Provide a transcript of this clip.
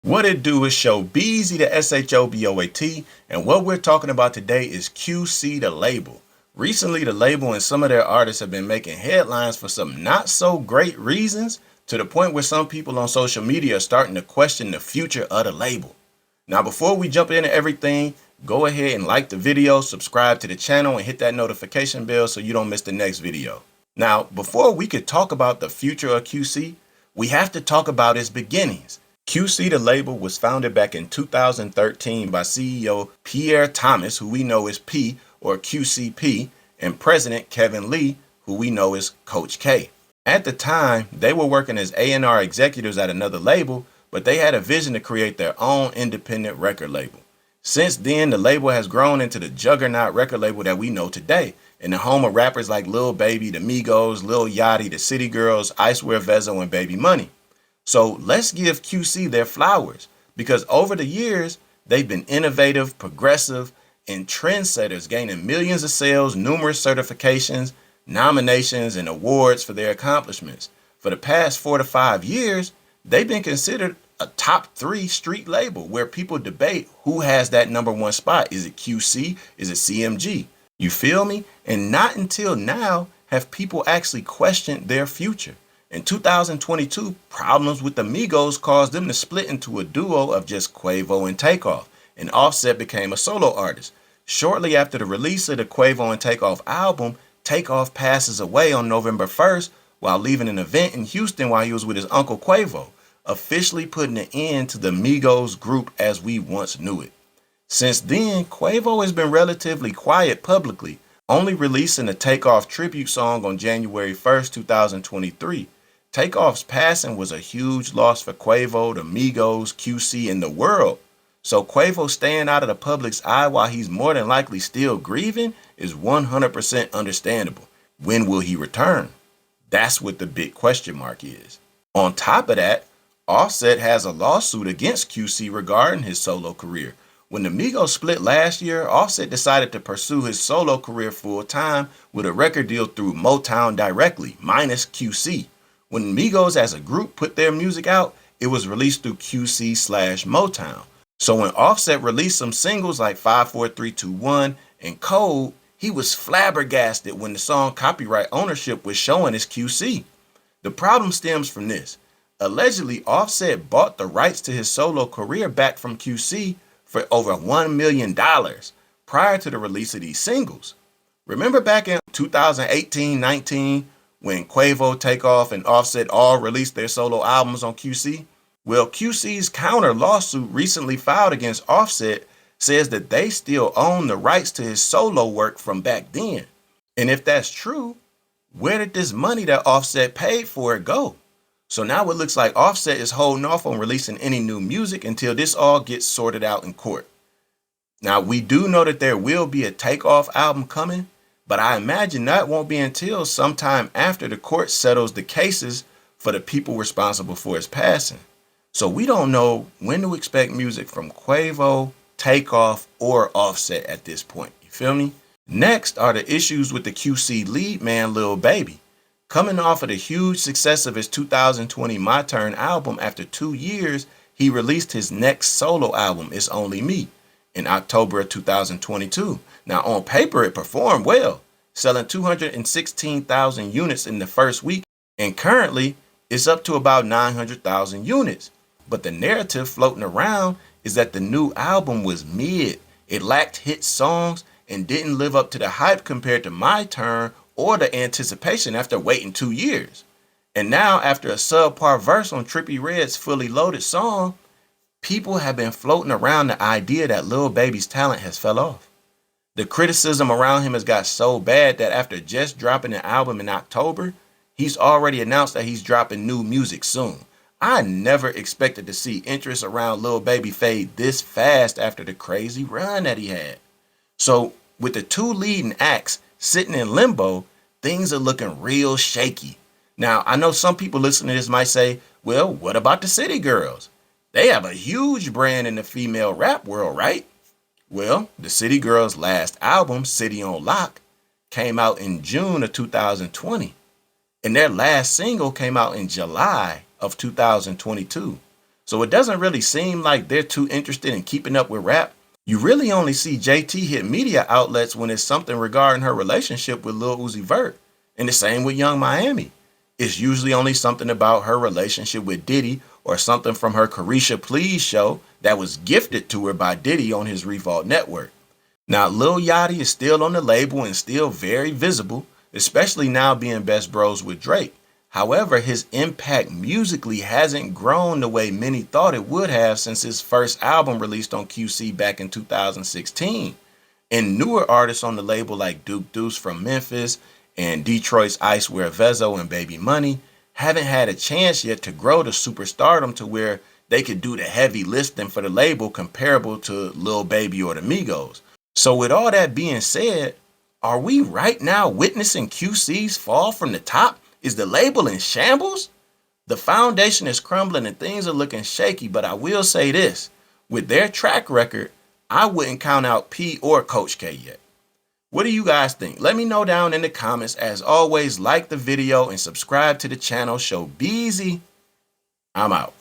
What it do is show Beezy the SHOBOAT, and what we're talking about today is QC the label. Recently, the label and some of their artists have been making headlines for some not so great reasons, to the point where some people on social media are starting to question the future of the label. Now, before we jump into everything, go ahead and like the video, subscribe to the channel, and hit that notification bell so you don't miss the next video. Now, before we could talk about the future of QC, we have to talk about its beginnings. QC the label was founded back in 2013 by CEO Pierre Thomas, who we know as P or QCP, and President Kevin Lee, who we know as Coach K. At the time, they were working as A&R executives at another label, but they had a vision to create their own independent record label. Since then, the label has grown into the juggernaut record label that we know today, and the home of rappers like Lil Baby, the Migos, Lil Yachty, the City Girls, Icewear Vezzo, and Baby Money. So let's give QC their flowers, because over the years, they've been innovative, progressive, and trendsetters, gaining millions of sales, numerous certifications, nominations, and awards for their accomplishments. For the past 4 to 5 years, they've been considered a top 3 street label where people debate who has that #1 spot. Is it QC? Is it CMG? You feel me? And not until now have people actually questioned their future. In 2022, problems with the Migos caused them to split into a duo of just Quavo and Takeoff, and Offset became a solo artist. Shortly after the release of the Quavo and Takeoff album, Takeoff passes away on November 1st while leaving an event in Houston while he was with his uncle Quavo, officially putting an end to the Migos group as we once knew it. Since then, Quavo has been relatively quiet publicly, only releasing a Takeoff tribute song on January 1st, 2023. Takeoff's passing was a huge loss for Quavo, the Migos, QC, and the world. So Quavo staying out of the public's eye while he's more than likely still grieving is 100% understandable. When will he return? That's what the big question mark is. On top of that, Offset has a lawsuit against QC regarding his solo career. When the Migos split last year, Offset decided to pursue his solo career full time with a record deal through Motown directly, minus QC. When Migos as a group put their music out, it was released through QC/Motown. So when Offset released some singles like 54321 and Cold, he was flabbergasted when the song copyright ownership was showing as QC. The problem stems from this. Allegedly, Offset bought the rights to his solo career back from QC for over $1 million prior to the release of these singles. Remember back in 2018-19 when Quavo, Takeoff, and Offset all released their solo albums on QC? Well, QC's counter lawsuit recently filed against Offset says that they still own the rights to his solo work from back then. And if that's true, where did this money that Offset paid for it go? So now it looks like Offset is holding off on releasing any new music until this all gets sorted out in court. Now, we do know that there will be a Takeoff album coming, but I imagine that won't be until sometime after the court settles the cases for the people responsible for his passing. So we don't know when to expect music from Quavo, Takeoff, or Offset at this point. You feel me? Next are the issues with the QC lead man, Lil Baby. Coming off of the huge success of his 2020 My Turn album, after 2 years, he released his next solo album, It's Only Me, in October of 2022. Now, on paper, it performed well, selling 216,000 units in the first week, and currently, it's up to about 900,000 units. But the narrative floating around is that the new album was mid. It lacked hit songs and didn't live up to the hype compared to My Turn or the anticipation after waiting 2 years. And now, after a subpar verse on Trippie Redd's Fully Loaded song, people have been floating around the idea that Lil Baby's talent has fell off. The criticism around him has got so bad that after just dropping an album in October, he's already announced that he's dropping new music soon. I never expected to see interest around Lil Baby fade this fast after the crazy run that he had. So with the 2 leading acts sitting in limbo, things are looking real shaky. Now, I know some people listening to this might say, well, what about the City Girls? They have a huge brand in the female rap world, right? Well, the City Girls' last album, City on Lock, came out in June of 2020. And their last single came out in July of 2022. So it doesn't really seem like they're too interested in keeping up with rap. You really only see JT hit media outlets when it's something regarding her relationship with Lil Uzi Vert. And the same with Young Miami. It's usually only something about her relationship with Diddy or something from her Carisha Please show that was gifted to her by Diddy on his Revolt network. Now, Lil Yachty is still on the label and still very visible, especially now being best bros with Drake. However, his impact musically hasn't grown the way many thought it would have since his first album released on QC back in 2016. And newer artists on the label like Deuce from Memphis and Detroit's Icewear Vezzo and Baby Money haven't had a chance yet to grow to superstardom to where they could do the heavy lifting for the label comparable to Lil Baby or the Migos. So with all that being said, are we right now witnessing QC's fall from the top? Is the label in shambles? The foundation is crumbling and things are looking shaky, but I will say this. With their track record, I wouldn't count out P or Coach K yet. What do you guys think? Let me know down in the comments. As always, like the video and subscribe to the channel. Show Beezy. I'm out.